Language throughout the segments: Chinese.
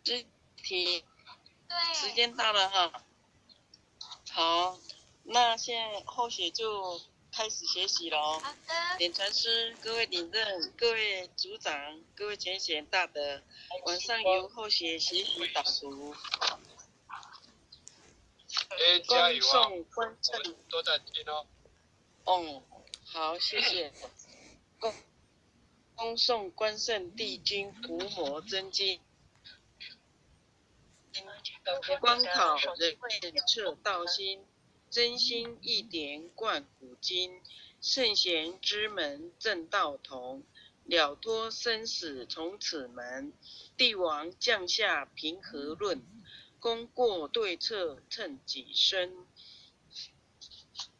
这题时间到了哈，好，那现在后学就开始学习喽。好的。点传师，各位领任，各位组长，各位全贤大德，晚上由后学学习导读。恭送关圣，都在听哦。好，谢谢。恭送关圣帝君伏魔真经。观考人面彻道心，真心一点贯古今。圣贤之门正道同，了脱生死从此门。帝王降下平和论，功过对策称己身。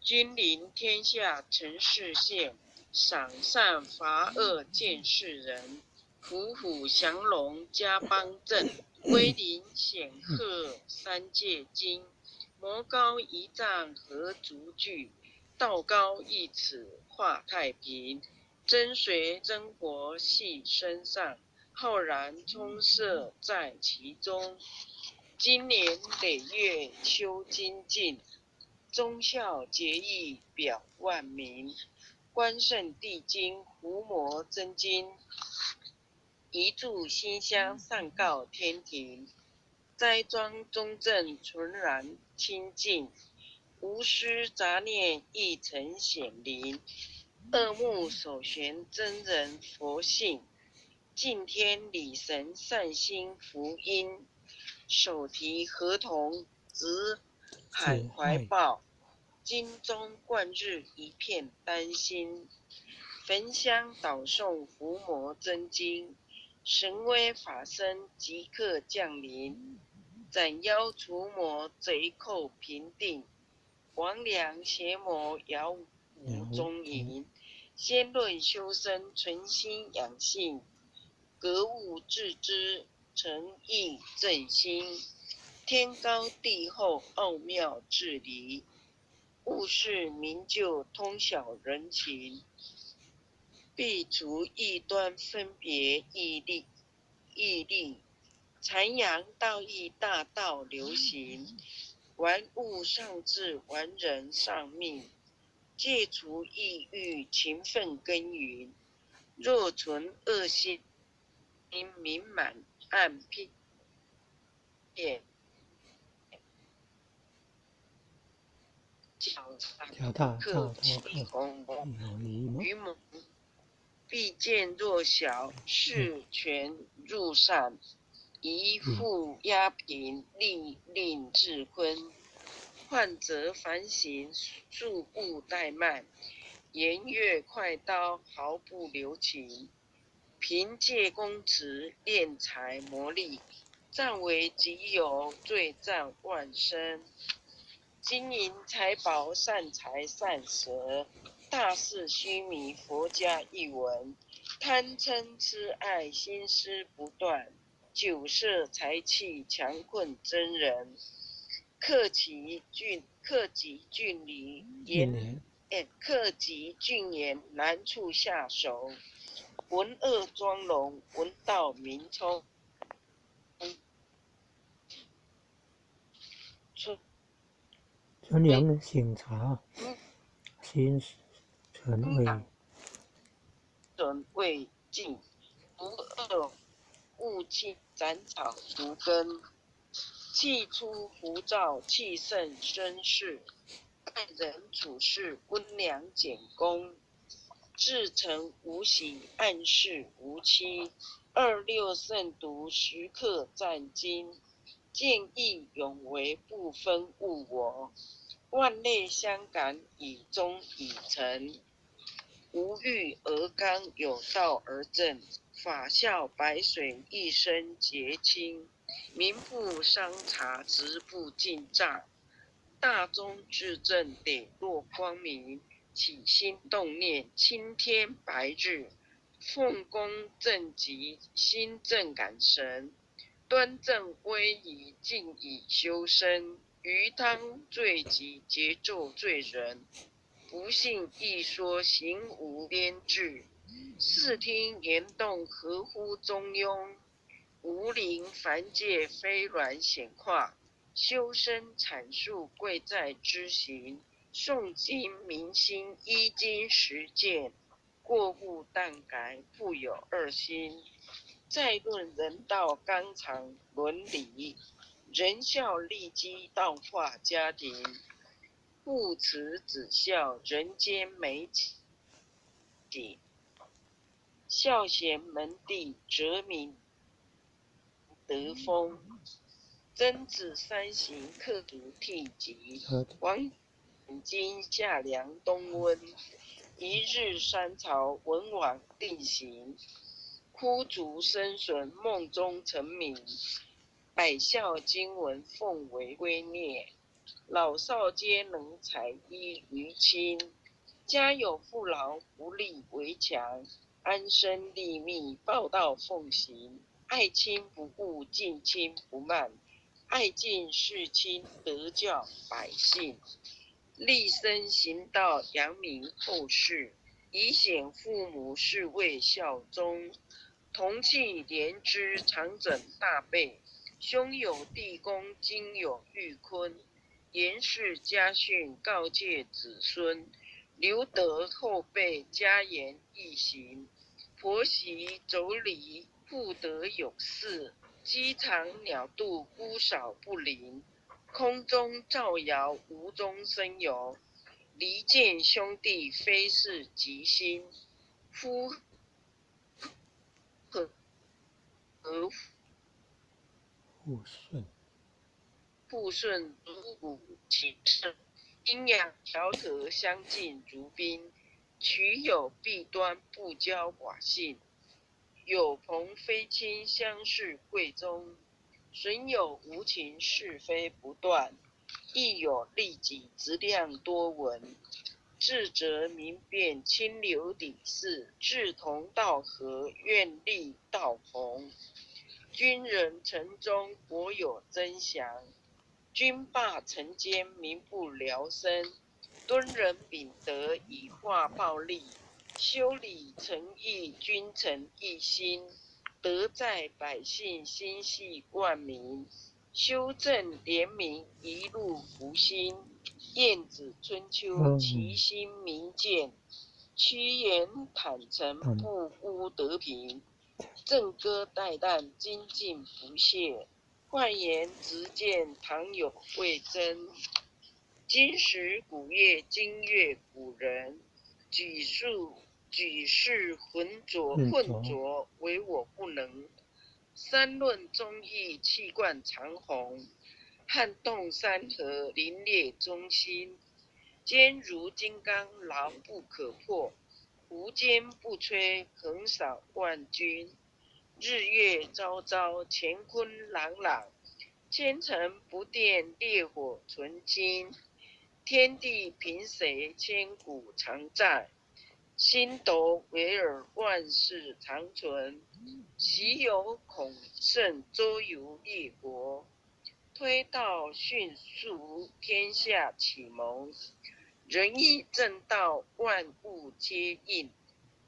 君临天下成事现，赏善罚恶见世人。虎虎降龙家邦正，威灵显赫三界经。魔高一丈何足惧，道高一尺化太平。真髓真活系身上，浩然充塞在其中。经年累月修精进，忠孝节义表万民。关圣帝君伏魔真经，一炷馨香上告天庭。斋庄中正纯然清净，无私杂念亦曾显灵。恶目首悬真人佛性，敬天理神善心福音。手提合同直海怀抱，金钟贯日一片丹心。焚香导诵伏魔真经，神威法身即刻降临。斩妖除魔贼寇平定，魍魉邪魔杳无踪影。先论修身存心养性，格物致知诚意正心。天高地厚奥妙至理，务事明就通晓人情。必除异端分别义利，阐扬道义大道流行。玩物上志，玩人上命，戒除抑郁勤奋耕耘。若存恶心，名满暗骗。脚踏照头客愚蒙，必见弱小，视权入善。一负压平，令至坤。患则反省，速步怠慢。言越快刀，毫不留情。凭借公职，敛财磨砺。占为己有，罪占万生。金银财宝，善财善舍。大事虚迷，佛家一闻。贪嗔痴爱，心思不断。酒色财气，强困真人。克己峻言，难处下手。文恶庄容，文道明聪。纯阳醒察，心存未尽，不恶勿弃，斩草除根。气出浮躁，气盛生事。待人处事，温良俭恭。至诚无喜，暗示无欺。26慎独，时刻战经。见义勇为，不分物我。万类相感，以忠以诚。无欲而刚，有道而正。法笑白水，一身洁清。民不伤察，职不尽诈。大忠至正，磊落光明。起心动念，青天白日。奉公正极，心正感神。端正威仪，静以修身。鱼汤罪己，节奏罪人。不信一说，行无边志。视听言动，合乎中庸。无灵凡界非软显化，修身阐述贵在知行。诵经明心依经实践，过悟但改复有二心。再论人道纲常伦理，仁孝利基道化家庭，父慈子孝人间美景，孝贤门第哲明德风。曾子三行刻足惕疾，王今夏凉冬温，一日三朝文王定行。枯竹生笋梦中成名，百孝经文奉为圭臬。老少皆能采衣娱亲，家有父老不立围墙。安身立命报道奉行，爱亲不误敬亲不慢，爱敬事亲德教百姓。立身行道扬名后世，以显父母是为孝忠。同气连枝常枕大备，兄有弟恭今有玉坤。严氏家训告诫子孙，留德后辈家言义行。婆媳妯娌妇德有事，鸡肠鸟肚姑少不灵。空中照摇无中生有，离间兄弟非是吉星。夫和富顺如谷其盛，阴阳调和相敬如宾。取有弊端不骄寡信，有朋非亲相视贵中。损有无情是非不断，亦有利己质量多闻。智则明辨清流底事，志同道合愿力道同。君人臣忠国有真祥，君霸臣奸民不聊生。敦人秉德以化暴力，修理诚意君臣一心。德在百姓心系万民，修正廉明一路福星。晏子春秋其心明鉴，屈原坦诚不污德平。正歌代旦精进不懈，焕颜直谏唐有魏征。今时古乐今乐古人，举世浑浊唯我不能。三论忠义气贯长虹，撼动山河凌冽中心。坚如金刚牢不可破，无坚不摧横扫万军。日月昭昭乾坤朗朗，千层不变烈火纯金。天地凭谁千古常在，星斗惟尔万世长存。昔有孔圣周游列国，推道迅速天下启蒙。仁义正道万物皆应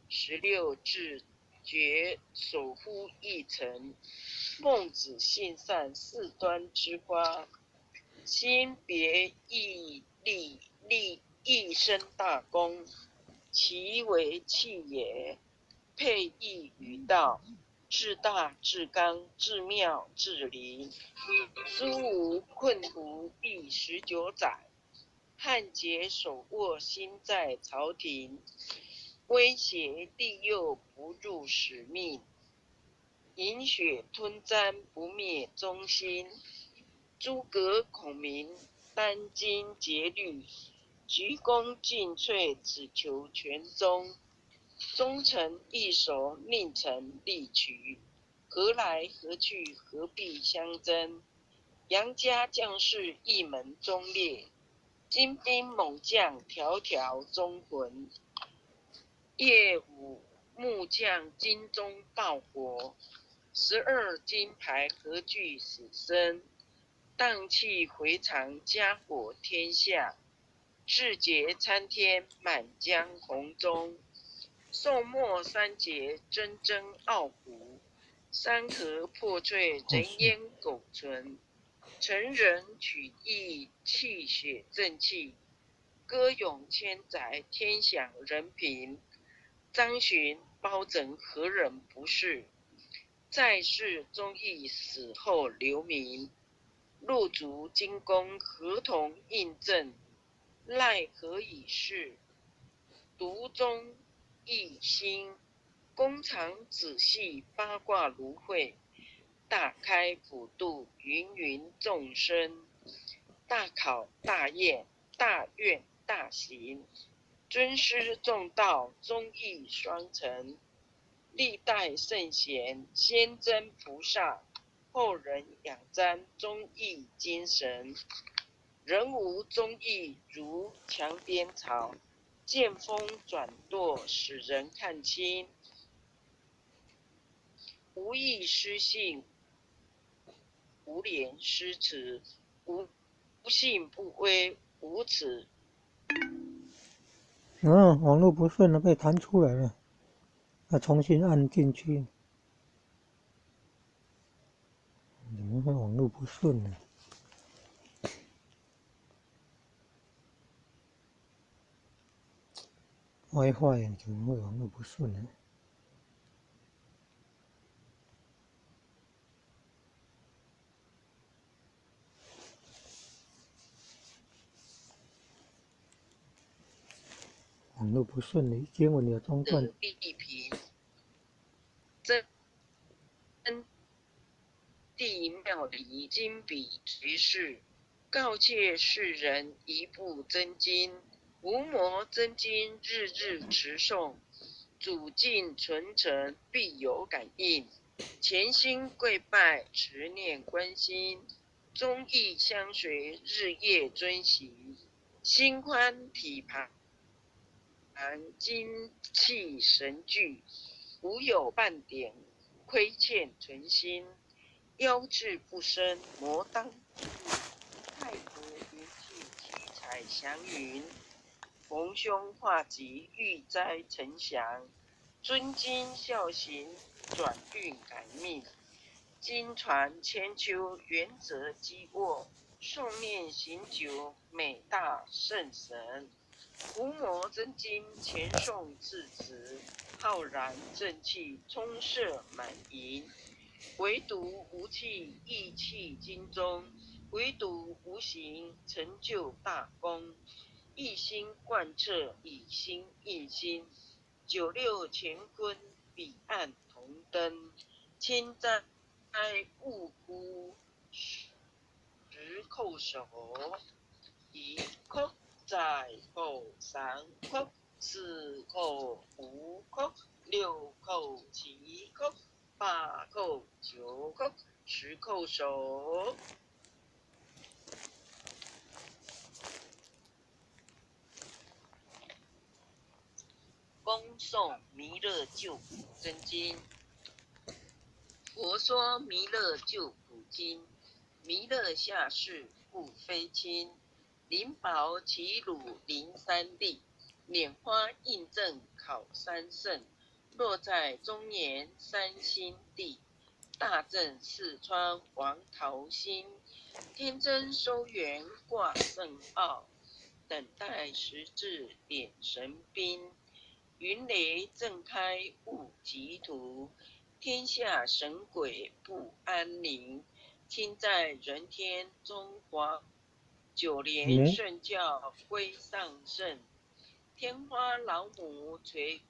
，16字诀守乎一城。孟子性善事端之花，心别义立生大功。其为气也，配义与道，至大至刚至妙至灵。苏吴困胡第19载，汉节手握心在朝廷，威胁利诱不入使命。饮血吞毡不灭忠心，诸葛孔明殚精竭虑，鞠躬尽瘁只求全忠。忠臣易守，佞臣力取，何来何去何必相争。杨家将士一门忠烈，精兵猛将条条忠魂。夜舞木匠精忠报国，12金牌何惧死生。荡气回肠家国天下，志节参天满江红中。宋末三杰铮铮傲骨，山河破碎，人烟苟存。成人取义，气血正气，歌咏千载，天享人平。张巡包拯何人不是？在世忠义，死后留名。入足金宫，合同印证，奈何已逝，独钟一心。公常仔细，八卦如会，大开普度，芸芸众生。大考大验，大愿大行，尊师重道，忠义双成。历代圣贤，先真菩萨，后人仰瞻忠义精神。人无忠义，如墙边草，见风转舵，使人看清。无义失信，无廉失耻，无信不威，无耻。网络不顺了，被弹出来了，要重新按进去。怎么会网络不顺呢？WiFi 怎么会网络不顺呢？网络不顺的经文有中断。地平，真地妙理，经笔垂世，告诫世人一部真经。无魔真经，日日持诵，主境纯诚，必有感应。潜心跪拜，持念观心，忠义相随，日夜遵行。心宽体盘，精气神聚，无有半点亏欠存心。妖志不生，魔当入，太和云气，七彩祥云。逢凶化吉，遇灾成祥。尊经孝行，转运改命。经传千秋，原则积沃。诵念行久，美大圣神。伏魔真经，前诵至此，浩然正气，充塞满盈。唯独无气，意气精中；唯独无形，成就大功。一心贯彻，以心印心。九六乾坤，彼岸同登。千灾勿辜，时叩首。一叩再叩三叩，四叩五叩，六叩七叩，八叩九叩，10叩首。恭诵弥勒救苦真经。佛说弥勒救苦经，弥勒下世不非亲。灵宝齐鲁临三地，拈花印证考三圣。落在中年三星地，大正四川王桃心。天真收圆挂圣奥，等待时至点神兵。云雷震开雾极图，天下神鬼不安宁。亲在人天中华，九连圣教归上圣。天花老母垂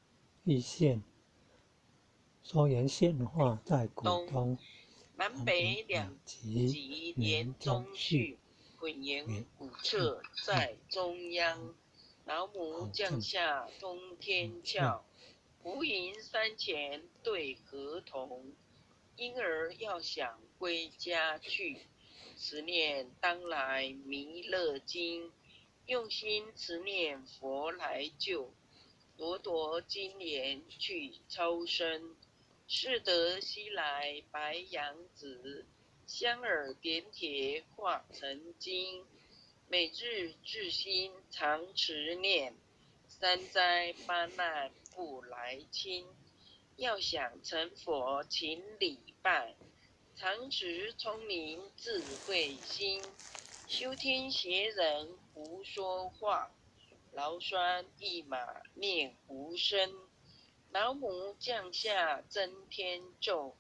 义县，收圆现化在古东，南北两极连中续，混言古彻在中央。老母降下通天教，无垠山前对河童。婴儿要想归家去，持念当来弥勒经。用心持念佛来救，朵朵金莲去超生。适得西来白杨子，香耳点铁化成金。每日至心常持念，三灾八难不来侵。要想成佛，请礼拜。常持聪明智慧心，修听邪人胡说话。劳酸一马念无声，老母降下真天咒。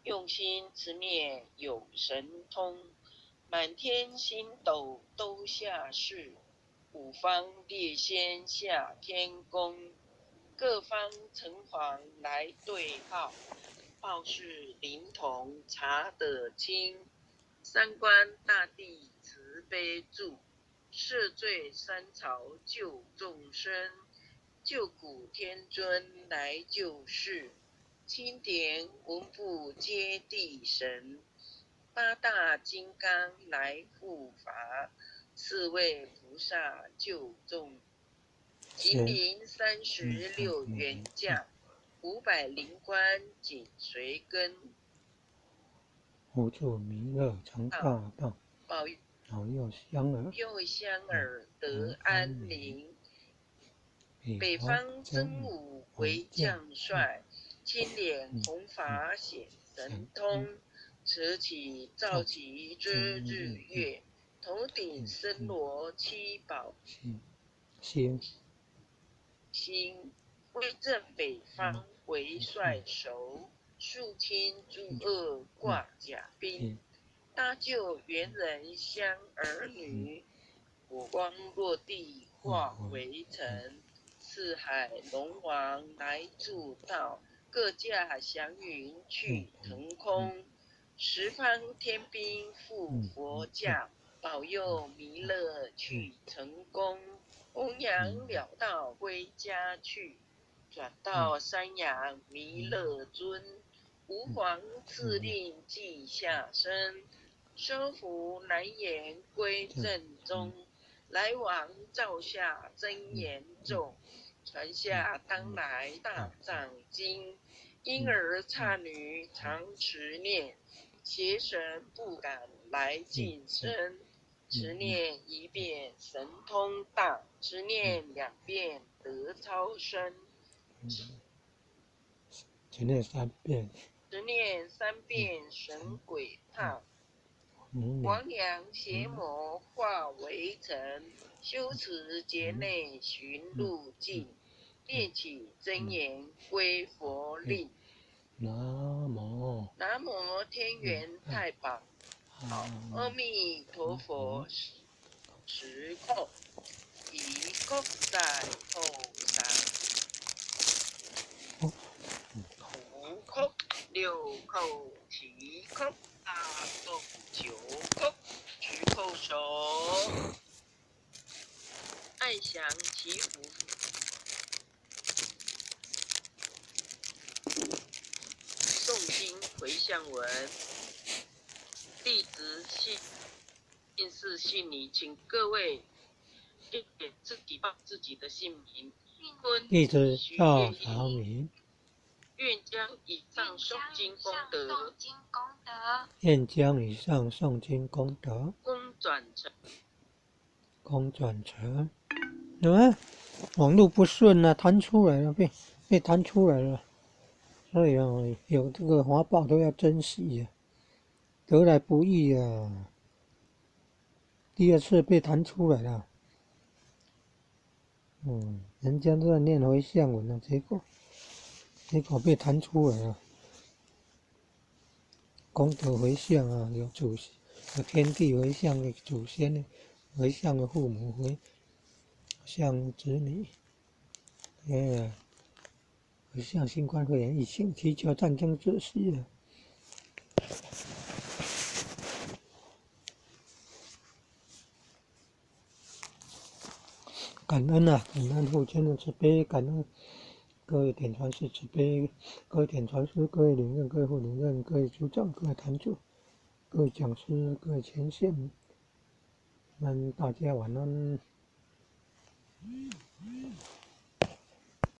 用心持念有神通，满天星斗都下世，五方列仙下天宫，各方城隍来对号，报事灵童查得清。三官大帝慈悲助，赦罪三朝救众生，救苦天尊来救世，钦点文部接地神，八大金刚来护法，四位菩萨救众。金陵36员将，500灵官紧随跟。无助弥勒成大道，保佑香儿得安宁。北方真武为将帅，青脸红发显神通。扯起照旗遮日月，头顶森罗七宝星，威震北方为帅首，肃清诸恶挂甲兵，搭救猿人香儿女，火光落地化为尘，四海龙王来助道，各驾祥云去腾空，十方天兵护佛驾，保佑弥勒去成功，弘扬了道归家去，转到山阳弥勒尊，吾皇赐令记下身，收服难言归正宗，来往照下真言咒，传下当来大藏经，婴儿刹女常持念，邪神不敢来近身，持念1遍神通大，持念2遍得超生，持念3遍，持念3遍神鬼怕。王娘邪魔化为尘，修持劫内寻路径，念起真言归佛令。南无天元太保，阿弥陀佛时空，一空在后山，5空6空7空8空9空10空手，爱祥祈福。诵经回向文，弟子姓氏姓名，请各位列自己报自己的姓名。弟子赵朝明，愿将以上诵经功德，功转成。什么？网络不顺啊，弹出来了，被弹出来了。所以啊，有这个华报都要珍惜啊，得来不易啊。第2次被弹出来了，人家都在念回向文了，结果被弹出来了。功德回向啊，有天地回向的祖先，回向的父母，回向子女，回向新冠肺炎疫情，祈求战争止息啊！感恩啊，感恩父亲的慈悲，感恩各位点传师慈悲，各位点传师，各位领任，各位副领任，各位组长，各位坛主，各位讲师，各位前线，大家晚安。